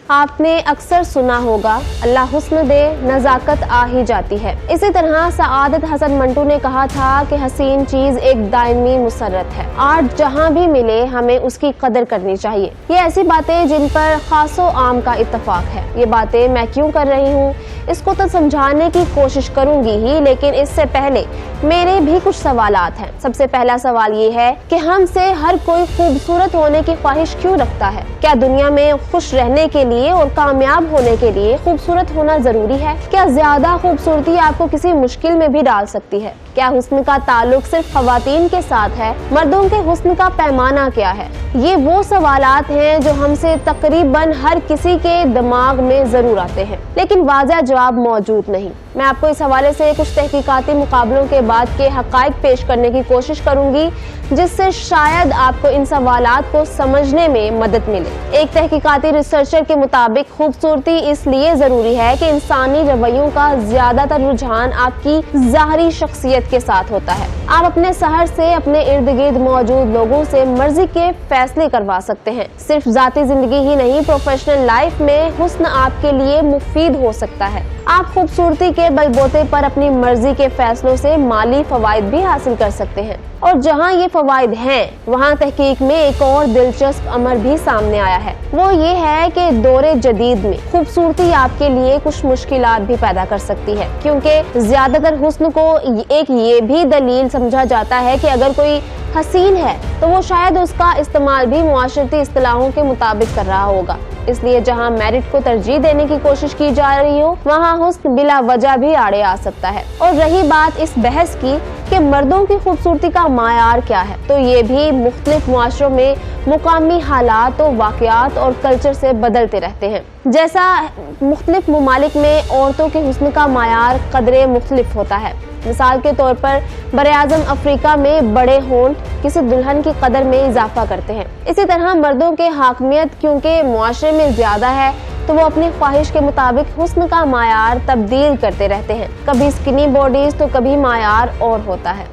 آپ نے اکثر سنا ہوگا اللہ حسن دے نزاکت آ ہی جاتی ہے۔ اسی طرح سعادت حسن منٹو نے کہا تھا کہ حسین چیز ایک دائمی مسرت ہے، آرٹ جہاں بھی ملے ہمیں اس کی قدر کرنی چاہیے۔ یہ ایسی باتیں جن پر خاص و عام کا اتفاق ہے۔ یہ باتیں میں کیوں کر رہی ہوں اس کو تو سمجھانے کی کوشش کروں گی ہی، لیکن اس سے پہلے میرے بھی کچھ سوالات ہیں۔ سب سے پہلا سوال یہ ہے کہ ہم سے ہر کوئی خوبصورت ہونے کی خواہش کیوں رکھتا ہے؟ کیا دنیا میں خوش رہنے کے لیے اور کامیاب ہونے کے لیے خوبصورت ہونا ضروری ہے؟ کیا زیادہ خوبصورتی آپ کو کسی مشکل میں بھی ڈال سکتی ہے؟ کیا حسن کا تعلق صرف خواتین کے ساتھ ہے؟ مردوں کے حسن کا پیمانہ کیا ہے؟ یہ وہ سوالات ہیں جو ہم سے تقریباً ہر کسی کے دماغ میں ضرور آتے ہیں، لیکن واضح جواب موجود نہیں۔ میں آپ کو اس حوالے سے کچھ تحقیقاتی مقابلوں کے بعد کے حقائق پیش کرنے کی کوشش کروں گی، جس سے شاید آپ کو ان سوالات کو سمجھنے میں مدد ملے۔ ایک تحقیقاتی ریسرچر کے مطابق خوبصورتی اس لیے ضروری ہے کہ انسانی رویوں کا زیادہ تر رجحان آپ کی ظاہری شخصیت کے ساتھ ہوتا ہے۔ آپ اپنے شہر سے، اپنے ارد گرد موجود لوگوں سے مرضی کے فیصلے کروا سکتے ہیں۔ صرف ذاتی زندگی ہی نہیں، پروفیشنل لائف میں حسن آپ کے لیے مفید ہو سکتا ہے۔ آپ خوبصورتی کے بل بوتے پر اپنی مرضی کے فیصلوں سے مالی فوائد بھی حاصل کر سکتے ہیں، اور جہاں یہ فوائد ہیں وہاں تحقیق میں ایک اور دلچسپ امر بھی سامنے آیا ہے۔ وہ یہ ہے کہ دور جدید میں خوبصورتی آپ کے لیے کچھ مشکلات بھی پیدا کر سکتی ہے، کیونکہ زیادہ تر حسن کو ایک یہ بھی دلیل سمجھا جاتا ہے کہ اگر کوئی حسین ہے تو وہ شاید اس کا استعمال بھی معاشرتی اصطلاحوں کے مطابق کر رہا ہوگا۔ اس لیے جہاں میرٹ کو ترجیح دینے کی کوشش کی جا رہی ہو وہاں حسن بلا وجہ بھی آڑے آ سکتا ہے۔ اور رہی بات اس بحث کی کہ مردوں کی خوبصورتی کا معیار کیا ہے، تو یہ بھی مختلف معاشروں میں مقامی حالات و واقعات اور کلچر سے بدلتے رہتے ہیں۔ جیسا مختلف ممالک میں عورتوں کے حسن کا معیار قدرے مختلف ہوتا ہے۔ مثال کے طور پر براعظم افریقہ میں بڑے ہونٹ کسی دلہن کی قدر میں اضافہ کرتے ہیں۔ اسی طرح مردوں کے حاکمیت کیونکہ معاشرے میں زیادہ ہے تو وہ اپنی خواہش کے مطابق حسن کا معیار تبدیل کرتے رہتے ہیں، کبھی سکنی باڈیز تو کبھی معیار اور ہوتا ہے۔